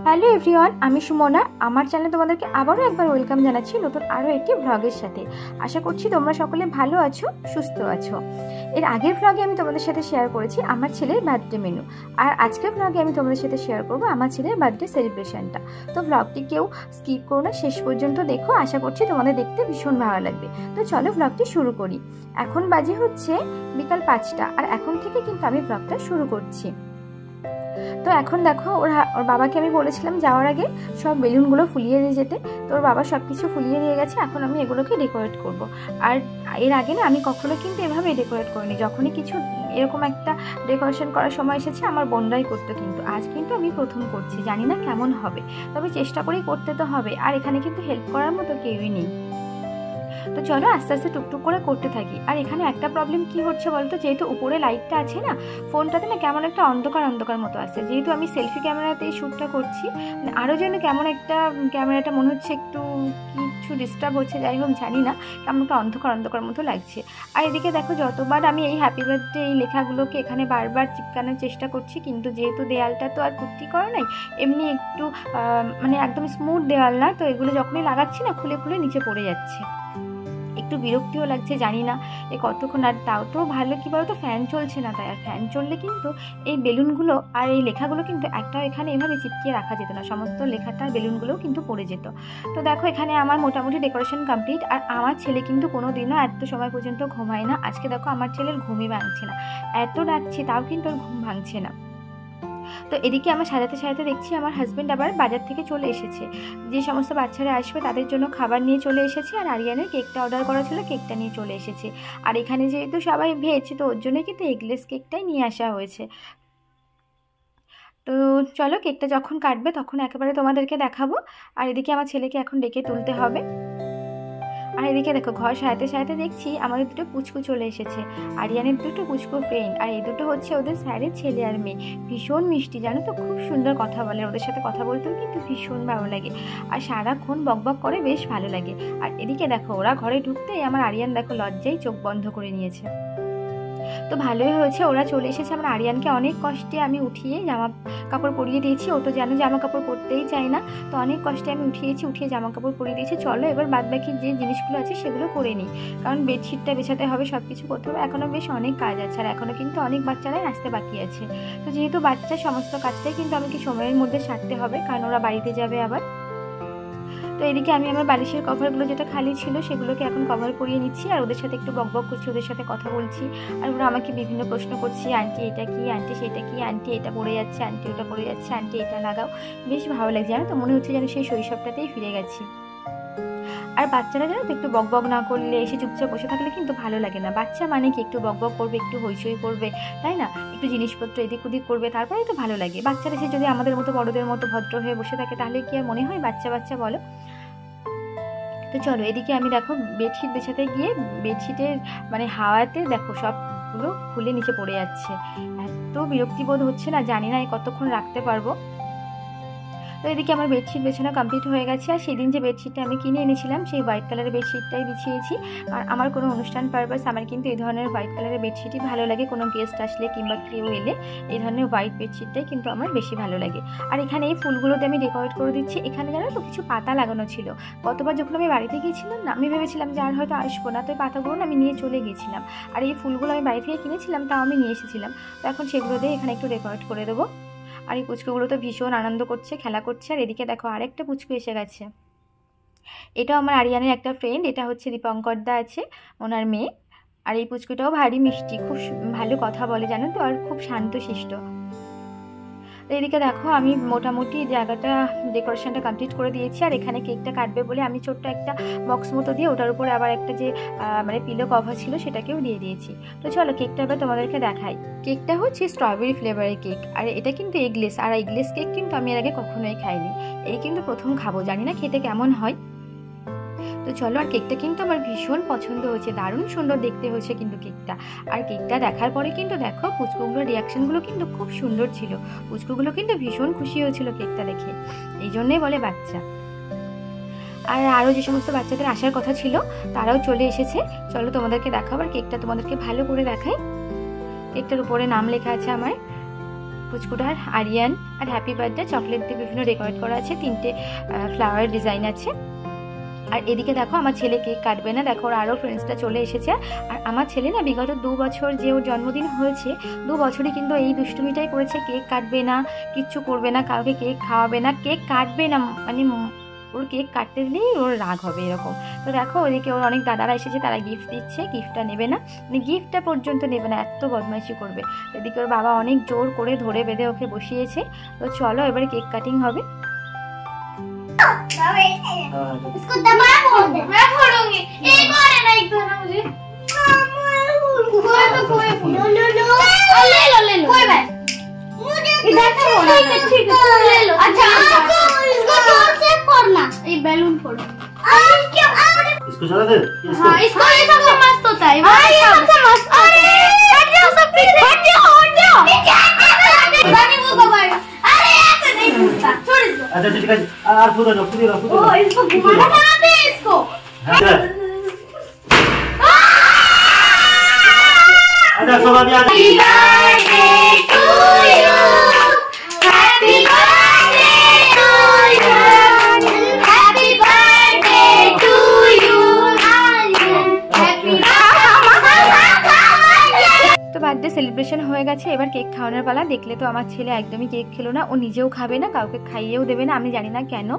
Hello everyone, আমি সুমনা। আমার চ্যানেলে তোমাদেরকে আবারও একবার ওয়েলকাম জানাচ্ছি নতুন আরও একটি ভ্লগের সাথে। আশা করছি তোমরা সকলে ভালো আছো, সুস্থ আছো। এর আগের ভ্লগে আমি তোমাদের সাথে শেয়ার করেছি আমার ছেলের বার্থডে মেনু, আর আজকের ভ্লগে আমি তোমাদের সাথে শেয়ার করবো আমার ছেলের বার্থডে সেলিব্রেশনটা। তো ভ্লগটি কেউ স্কিপ করো না, শেষ পর্যন্ত দেখো। আশা করছি তোমাদের দেখতে ভীষণ ভালো লাগবে। তো চলো ভ্লগটি শুরু করি। এখন বাজে হচ্ছে বিকাল 5টা, আর এখন থেকে কিন্তু আমি ভ্লগটা শুরু করছি। তো এখন দেখো ওর বাবাকে আমি বলেছিলাম যাওয়ার আগে সব বেলুনগুলো ফুলিয়ে দিয়ে যেতে। তো ওর বাবা সব কিছু ফুলিয়ে দিয়ে গেছে। এখন আমি এগুলোকে ডেকোরেট করব। আর এর আগে না আমি কখনো কিন্তু এভাবে ডেকোরেট করিনি। যখনই কিছু এরকম একটা ডেকোরেশন করার সময় এসেছে আমার বোনরাই করতো, কিন্তু আজ কিন্তু আমি প্রথম করছি। জানি না কেমন হবে, তবে চেষ্টা করেই করতে তো হবে। আর এখানে কিন্তু হেল্প করার মতো কেউই নেই। তো চলো আস্তে আস্তে টুকটুক করে করতে থাকি। আর এখানে একটা প্রবলেম কি হচ্ছে বলতো, যেহেতু উপরে লাইটটা আছে না, ফোনটাতে না কেমন একটা অন্ধকার অন্ধকার মতো আসছে। যেহেতু আমি সেলফি ক্যামেরাতেই শ্যুটটা করছি, মানে আরও যেন কেমন একটা ক্যামেরাটা মনে হচ্ছে একটু কিছু ডিস্টার্ব হচ্ছে। যাই হোক, জানি না, কেমন একটা অন্ধকার অন্ধকার মতো লাগছে। আর এদিকে দেখো যতবার আমি এই হ্যাপি বার্থডে এই লেখাগুলোকে এখানে বারবার চিপকানোর চেষ্টা করছি, কিন্তু যেহেতু দেয়ালটা তো আর পুট্টি করা নাই, এমনি একটু মানে একদম স্মুথ দেওয়াল না, তো এগুলো যখনই লাগাচ্ছি না খুলে খুলে নিচে পড়ে যাচ্ছে। একটু বিরক্তিও লাগছে, জানি না এ কতক্ষণ। আর তাও তো ভালো কি বলতো, ফ্যান চলছে না তাই। আর ফ্যান চললে কিন্তু এই বেলুনগুলো আর এই লেখাগুলো কিন্তু একটাও এখানে এভাবে চিপকিয়ে রাখা যেত না, সমস্ত লেখাটা বেলুনগুলোও কিন্তু পড়ে যেত। তো দেখো এখানে আমার মোটামুটি ডেকোরেশন কমপ্লিট। আর আমার ছেলে কিন্তু কোনো দিনও এত সময় পর্যন্ত ঘুমায় না। আজকে দেখো আমার ছেলের ঘুমই ভাঙছে না, এত ডাকছি তাও কিন্তু ওর ঘুম ভাঙছে না। তো এদিকে আমার সাজাতে সাজাতে দেখছি আমার হাজব্যান্ড আবার বাজার থেকে চলে এসেছে। যে সমস্ত বাচ্চারা আসবে তাদের জন্য খাবার নিয়ে চলে এসেছে। আর আরিয়ানের কেকটা অর্ডার করা ছিল, কেকটা নিয়ে চলে এসেছে। আর এখানে যেহেতু সবাই ভেজ, তো ওর জন্য কিন্তু এগলেস কেকটাই নিয়ে আসা হয়েছে। তো চলো কেকটা যখন কাটবে তখন একেবারে তোমাদেরকে দেখাবো। আর এদিকে আমার ছেলেকে এখন ডেকে তুলতে হবে। আর এদিকে দেখো ঘর সাজাতে সাজাতে দেখছি আমাদের দুটো পুচকু চলে এসেছে, আরিয়ানের দুটো পুচকু ফ্রেন্ড। আর এই দুটো হচ্ছে ওদের স্যারের ছেলে আর মেয়ে। ভীষণ মিষ্টি জানো তো, খুব সুন্দর কথা বলে। ওদের সাথে কথা বলতেও কিন্তু ভীষণ ভালো লাগে, আর সারাক্ষণ বকবক করে, বেশ ভালো লাগে। আর এদিকে দেখো ওরা ঘরে ঢুকতেই আমার আরিয়ান দেখো লজ্জায় চোখ বন্ধ করে নিয়েছে। তো ভালোই হয়েছে ওরা চলে এসেছে। আমার আরিয়ানকে অনেক কষ্টে আমি উঠিয়ে জামা কাপড় পরিয়ে দিয়েছি। ও তো যেন জামা কাপড় পরতেই চায় না, তো অনেক কষ্টে আমি উঠিয়ে জামা কাপড় পরিয়ে দিয়েছি। চলো এবার বাদবাকি যে জিনিসগুলো আছে সেগুলো করে নিই, কারণ বেডশিটটা বেছাতে হবে, সব কিছু করতে হবে। এখনও বেশ অনেক কাজ আছে, আর এখনও কিন্তু অনেক বাচ্চারাই আসতে বাকি আছে। তো যেহেতু বাচ্চা, সমস্ত কাজটাই কিন্তু আমাকে সময়ের মধ্যে সারতে হবে, কারণ ওরা বাড়িতে যাবে আবার। তো এদিকে আমি আমার বালিশের কভারগুলো যেটা খালি ছিল সেগুলোকে এখন কভার করিয়ে নিচ্ছি। আর ওদের সাথে একটু বকবক করছি, ওদের সাথে কথা বলছি। আর ওরা আমাকে বিভিন্ন প্রশ্ন করছি, আন্টি এটা কি, আন্টি সেটা কি, আন্টি এটা পড়ে যাচ্ছে, আন্টি ওটা পড়ে যাচ্ছে, আন্টি এটা লাগাও। বেশ ভালো লাগছে জানো তো, মনে হচ্ছে যেন সেই শৈশবটাতেই ফিরে গেছি। আর বাচ্চারা জানো তো একটু বকবক না করলে, এসে চুপচাপ বসে থাকলে কিন্তু ভালো লাগে না। বাচ্চা মানে কি একটু বকবক করবে, একটু হইচই করবে, তাই না? একটু জিনিসপত্র এদিক ওদিক করবে, তারপরে তো ভালো লাগে। বাচ্চারা এসে যদি আমাদের মতো বড়দের মতো ভদ্র হয়ে বসে থাকে, তাহলে কি আর মনে হয় বাচ্চা বাচ্চা, বলো? তো চলো এদিকে আমি দেখো বেডশিট বেছাতে গিয়ে বেডশিটের মানে হাওয়াতে দেখো সবগুলো খুলে নিচে পড়ে যাচ্ছে। এত বিরক্তিবোধ হচ্ছে না, জানি না কতক্ষণ রাখতে পারবো। তো এদিকে আমার বেডশিট বেছানো কমপ্লিট হয়ে গেছে। আর সেদিন যে বেডশিটটা আমি কিনে এনেছিলাম সেই হোয়াইট কালারের বেডশিটটাই বিছিয়েছি। আর আমার কোনো অনুষ্ঠান পারপাস আমার কিন্তু এই ধরনের হোয়াইট কালারের বেডশিটই ভালো লাগে। কোনো গেস্ট আসলে কিংবা কেউ এলে এই ধরনের হোয়াইট বেডশিটটাই কিন্তু আমার বেশি ভালো লাগে। আর এখানে এই ফুলগুলোতে আমি ডেকোরেট করে দিচ্ছি। এখানে জানো তো কিছু পাতা লাগানো ছিল। গতবার যখন আমি বাড়িতে গিয়েছিলাম না, আমি ভেবেছিলাম যে আর হয়তো আসবো না, তো এই পাতাগুলো আমি নিয়ে চলে গিয়েছিলাম। আর এই ফুলগুলো আমি বাড়ি থেকে কিনেছিলাম, তাও আমি নিয়ে এসেছিলাম। তো এখন সেগুলো দিয়ে এখানে একটু ডেকোরেট করে দেবো। আর এই পুচকুগুলো তো ভীষণ আনন্দ করছে, খেলা করছে। আর এদিকে দেখো আরেকটা পুচকু এসে গেছে। এটাও আমার আরিয়ানের একটা ফ্রেন্ড, এটা হচ্ছে দীপঙ্করদা আছে, ওনার মেয়ে। আর এই পুচকুটাও ভারী মিষ্টি, খুব ভালো কথা বলে জানো তো, আর খুব শান্তশিষ্ট। তো এদিকে দেখো আমি মোটামুটি জায়গাটা ডেকোরেশনটা কমপ্লিট করে দিয়েছি। আর এখানে কেকটা কাটবে বলে আমি ছোট্ট একটা বক্স মতো দিয়ে ওটার উপরে আবার একটা যে মানে পিলো কভার ছিল সেটাকেও দিয়ে দিয়েছি। তো চলো কেকটা এবার তোমাদেরকে দেখাই। কেকটা হচ্ছে স্ট্রবেরি ফ্লেভারের কেক, আর এটা কিন্তু এগলেস। আর এগলেস কেক কিন্তু আমি এর আগে কখনোই খাইনি, এই কিন্তু প্রথম খাবো, জানি না খেতে কেমন হয়। তো চলো, আর কেকটা কিন্তু আমার ভীষণ পছন্দ হয়েছে, দারুণ সুন্দর দেখতে হয়েছে কিন্তু কেকটা। আর কেকটা দেখার পরে কিন্তু দেখো পুচকুগুলোর রিয়াকশনগুলো কিন্তু খুব সুন্দর ছিল। পুচকুগুলো কিন্তু ভীষণ খুশি হয়েছিল কেকটা দেখে, এই জন্যই বলে বাচ্চা। আর আরও যে সমস্ত বাচ্চাদের আসার কথা ছিল তারাও চলে এসেছে। চলো তোমাদেরকে দেখাবো, আর কেকটা তোমাদেরকে ভালো করে দেখাই। কেকটার উপরে নাম লেখা আছে আমার পুচকুটার আরিয়ান আর হ্যাপি বার্থডে চকলেট দিয়ে বিভিন্ন ডেকোরেট করা আছে, 3টে ফ্লাওয়ার ডিজাইন আছে। আর এদিকে দেখো আমার ছেলে কেক কাটবে না, দেখো ওর আরও ফ্রেন্ডসটা চলে এসেছে। আর আমার ছেলে না বিগত 2 বছর যে ওর জন্মদিন হয়েছে 2 বছরই কিন্তু এই দুষ্টুমিটাই করেছে, কেক কাটবে না, কিচ্ছু করবে না, কাউকে কেক খাওয়াবে না, কেক কাটবে না, মানে ওর কেক কাটতে দিলেই ওর রাগ হবে এরকম। তো দেখো ওদিকে ওর অনেক দাদারা এসেছে, তারা গিফট দিচ্ছে, গিফটটা নেবে না, মানে গিফটটা পর্যন্ত নেবে না, এত বদমাইশি করবে। এদিকে ওর বাবা অনেক জোর করে ধরে বেঁধে ওকে বসিয়েছে। তো চলো এবারে কেক কাটিং হবে। इसको दबा बोल दे, मैं फोड़ूंगी। एक और है ना, एक दो ना मुझे। कोई लो ले लो कोई बात इधर से फोड़ना, ठीक है ले लो। अच्छा इसको जोर से फोड़ना, ये बैलून फोड़ो। इसको चला दे, हाँ इसको, ये सबसे मस्त होता है, ये सबसे मस्त। अरे हट जाओ सब, हट जाओ रानी वो कबाड़। अरे ऐसे नहीं फूटता, छोड़ इसको। अच्छा ठीक है, और फूटो ना, ओ इसको घुमाना बनाते हैं इसको। अच्छा सब अभी आ Happy birthday to you, happy birthday to you, happy birthday to you, happy birthday। তো বার্থডে সেলিব্রেশন হয়ে গেছে, এবার কেক খাওয়ানোর পালা। দেখলে তো আমার ছেলে একদমই কেক খেলো না, ও নিজেও খাবে না, কাউকে খাইয়েও দেবে না। আমি জানি না কেন,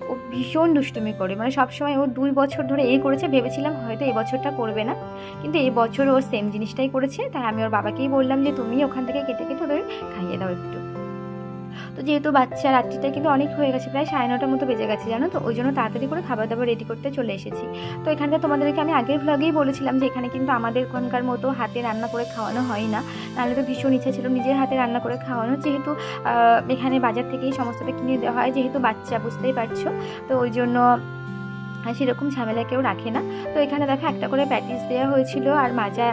ও ভীষণ দুষ্টুমি করে, মানে সবসময় ও 2 বছর ধরে এই করেছে। ভেবেছিলাম হয়তো এই বছরটা করবে না, কিন্তু এই বছর ও সেম জিনিসটাই করেছে। তাই আমি ওর বাবাকেই বললাম যে তুমি ওখান থেকে কেটে কেটে ওদের খাইয়ে দাও একটু। তো যেহেতু বাচ্চা রাত্রিটা কিন্তু অনেক হয়ে গেছে, প্রায় 9:30 মতো বেজে গেছে জানো তো, ওই জন্য তাড়াতাড়ি করে খাবার দাবার রেডি করতে চলে এসেছি। তো এখানটা তোমাদেরকে আমি আগের ভ্লগেই বলেছিলাম যে এখানে কিন্তু আমাদের ওখানকার মতো হাতে রান্না করে খাওয়ানো হয় না, নাহলে তো ভীষণ ইচ্ছা ছিল নিজের হাতে রান্না করে খাওয়ানো। যেহেতু এখানে বাজার থেকেই সমস্তটা কিনে দেওয়া হয়, যেহেতু বাচ্চা বুঝতেই পারছো, তো ওই জন্য সেরকম ঝামেলা কেউ রাখে না। তো এখানে দেখো একটা করে প্যাটিস দেওয়া হয়েছিল, আর মাজা,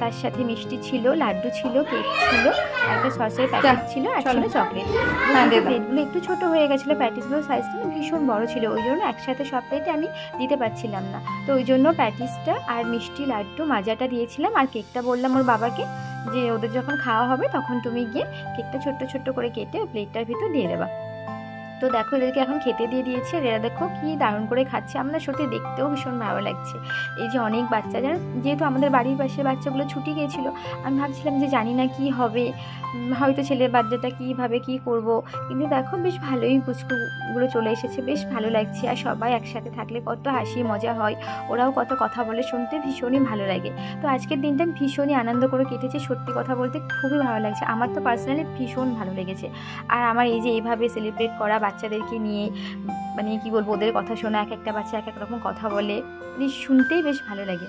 তার সাথে মিষ্টি ছিল, লাড্ডু ছিল, কেক ছিল, একটা সসের প্যাকেট ছিল, আর ছিল চকলেট। প্লেটগুলো একটু ছোট হয়ে গেছিলো, প্যাটিসগুলোর সাইজটা ভীষণ বড় ছিল, ওই জন্য একসাথে সব প্লেটে আমি দিতে পারছিলাম না। তো ওই জন্য প্যাটিসটা আর মিষ্টি, লাড্ডু, মাজাটা দিয়েছিলাম। আর কেকটা বললাম ওর বাবাকে যে ওদের যখন খাওয়া হবে তখন তুমি গিয়ে কেকটা ছোট্ট ছোট্ট করে কেটে প্লেটটার ভিতর দিয়ে দেবা। তো দেখো এদেরকে এখন খেতে দিয়ে দিয়েছে, এরা দেখো কি দারুণ করে খাচ্ছে, আমরা সত্যি দেখতেও ভীষণ ভালো লাগছে। এই যে অনেক বাচ্চা, যেহেতু আমাদের বাড়ির পাশে বাচ্চাগুলো ছুটি গিয়েছিল, আমি ভাবছিলাম যে জানি না কি হবে, হয়তো ছেলের বার্থডেটা কীভাবে কী করব, কিন্তু দেখো বেশ ভালোই পুচকুগুলো চলে এসেছে, বেশ ভালো লাগছে। আর সবাই একসাথে থাকলে কত হাসি মজা হয়, ওরাও কত কথা বলে, শুনতে ভীষণই ভালো লাগে। তো আজকের দিনটা ভীষণই আনন্দ করে কেটেছে, সত্যি কথা বলতে খুবই ভালো লাগছে, আমার তো পার্সোনালি ভীষণ ভালো লেগেছে। আর আমার এই যে এইভাবে সেলিব্রেট করা, বাচ্চাদেরকে নিয়ে মানে কি বলবো, ওদের কথা শোনা, এক একটা বাচ্চা এক এক রকম কথা বলে, মানে শুনতেই বেশ ভালো লাগে।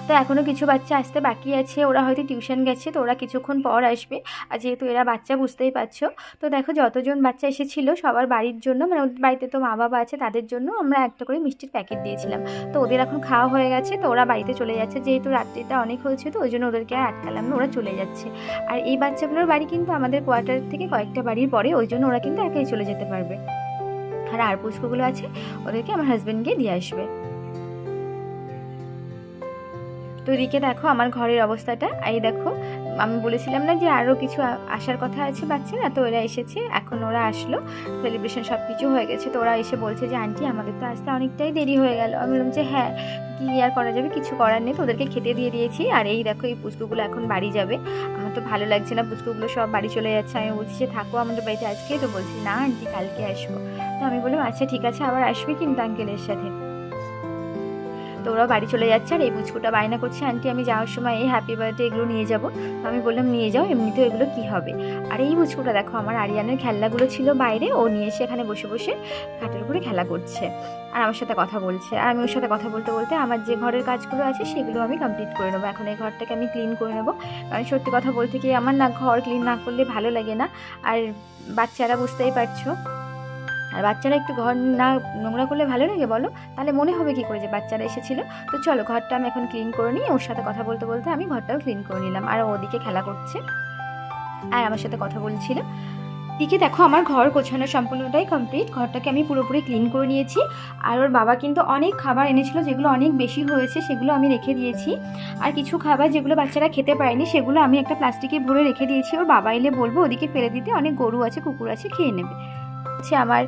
তো এখনও কিছু বাচ্চা আসতে বাকি আছে, ওরা হয়তো টিউশন গেছে, তো ওরা কিছুক্ষণ পর আসবে। আর যেহেতু এরা বাচ্চা বুঝতেই পারছো, তো দেখো যতজন বাচ্চা এসেছিলো সবার বাড়ির জন্য, মানে ওদের বাড়িতে তো মা বাবা আছে, তাদের জন্য আমরা একটা করে মিষ্টির প্যাকেট দিয়েছিলাম। তো ওদের এখন খাওয়া হয়ে গেছে, তো ওরা বাড়িতে চলে যাচ্ছে, যেহেতু রাত্রিটা অনেক হয়েছে, তো ওই জন্য ওদেরকে আর আটকালাম না, ওরা চলে যাচ্ছে। আর এই বাচ্চাগুলোর বাড়ি কিন্তু আমাদের কোয়ার্টার থেকে কয়েকটা বাড়ির পরে, ওই জন্য ওরা কিন্তু একাই চলে যেতে পারবে। আর পুষ্পগুলো আছে, ওদেরকে আমার হাজব্যান্ডকে দিয়ে আসবে। তো এদিকে দেখো আমার ঘরের অবস্থাটা, এই দেখো আমি বলেছিলাম না যে আরও কিছু আসার কথা আছে বাচ্চারা, তো ওরা এসেছে, এখন ওরা আসলো, সেলিব্রেশন সব কিছু হয়ে গেছে। তো ওরা এসে বলছে যে আন্টি আমাদের তো আসতে অনেকটাই দেরি হয়ে গেল। আমি বললাম যে হ্যাঁ কী আর করা যাবে, কিছু করার নেই। তো ওদেরকে খেতে দিয়ে দিয়েছি। আর এই দেখো এই পুচকুগুলো এখন বাড়ি যাবে, আমার তো ভালো লাগছে না, পুচকুগুলো সব বাড়ি চলে যাচ্ছে। আমি বলছি যে থাকো আমাদের বাড়িতে আজকে, তো বলছি না আন্টি কালকে আসবো। তো আমি বললাম আচ্ছা ঠিক আছে, আবার আসবে কিন্তু আঙ্কেলের সাথে। তো ওরা বাড়ি চলে যাচ্ছে। আর এই পুচকুটা বায়না করছে আন্টি আমি যাওয়ার সময় এই হ্যাপি বার্থডে এগুলো নিয়ে যাব। তো আমি বললাম নিয়ে যাও, এমনিতেও এগুলো কি হবে। আর এই পুচকুটা দেখো আমার আরিয়ানের খেলনাগুলো ছিল বাইরে, ও নিয়ে এসে এখানে বসে বসে খাটের উপরে খেলা করছে আর আমার সাথে কথা বলছে। আর আমি ওর সাথে কথা বলতে বলতে আমার যে ঘরের কাজগুলো আছে সেগুলো আমি কমপ্লিট করে নেবো। এখন এই ঘরটাকে আমি ক্লিন করে নেবো, কারণ সত্যি কথা বলতে কি আমার না ঘর ক্লিন না করলে ভালো লাগে না। আর বাচ্চারা বুঝতেই পারছো, আর বাচ্চারা একটু ঘর না নোংরা করলে ভালো লাগে বলো, তাহলে মনে হবে কি করে যে বাচ্চারা এসেছিলো। তো চলো ঘরটা আমি এখন ক্লিন করে নিই। ওর সাথে কথা বলতে বলতে আমি ঘরটাও ক্লিন করে নিলাম। আর ওদিকে খেলা করছে আর আমার সাথে কথা বলছিল। দিকে দেখো আমার ঘর গোছানো সম্পূর্ণটাই কমপ্লিট। ঘরটাকে আমি পুরোপুরি ক্লিন করে নিয়েছি। আর ওর বাবা কিন্তু অনেক খাবার এনেছিল, যেগুলো অনেক বেশি হয়েছে, সেগুলো আমি রেখে দিয়েছি। আর কিছু খাবার যেগুলো বাচ্চারা খেতে পারেনি সেগুলো আমি একটা প্লাস্টিকে ভরে রেখে দিয়েছি। ওর বাবা এলে বলবো ওদিকে ফেলে দিতে, অনেক গরু আছে, কুকুর আছে, খেয়ে নেবে। হচ্ছে আমার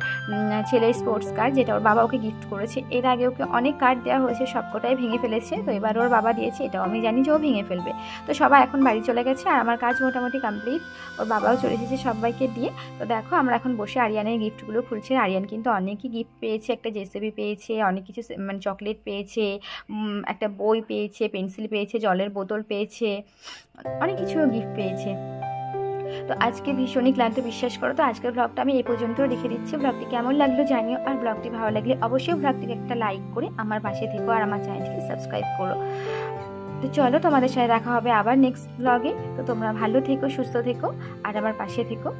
ছেলের স্পোর্টস কার, যেটা ওর বাবা ওকে গিফট করেছে। এর আগে ওকে অনেক কার্ড দেওয়া হয়েছে, সবকটাই ভেঙে ফেলেছে। তো এবার ওর বাবা দিয়েছে, এটাও আমি জানি যে ও ভেঙে ফেলবে। তো সবাই এখন বাড়ি চলে গেছে আর আমার কাজ মোটামুটি কমপ্লিট। ওর বাবাও চলে এসেছে সবাইকে দিয়ে। তো দেখো আমরা এখন বসে আরিয়ানের গিফটগুলো খুলছি। আরিয়ান কিন্তু অনেকই গিফট পেয়েছে, একটা জেসিবি পেয়েছে, অনেক কিছু মানে চকলেট পেয়েছে, একটা বই পেয়েছে, পেন্সিল পেয়েছে, জলের বোতল পেয়েছে, অনেক কিছু গিফট পেয়েছে। তো আজকে ভীষণই ক্লান্ত, বিশ্বাস করো। তো আজকের ব্লগটা আমি এই পর্যন্ত রেখে দিচ্ছি। ব্লগটি কেমন লাগলো জানিও, আর ব্লগটি ভালো লাগলে অবশ্যই ব্লগটিকে একটা লাইক করে আমার পাশে থেকো আর আমার চ্যানেলটিকে সাবস্ক্রাইব করো। তো চলো, তোমাদের সাথে দেখা হবে আবার নেক্সট ব্লগে। তো তোমরা ভালো থেকো, সুস্থ থেকো আর আমার পাশে থেকো।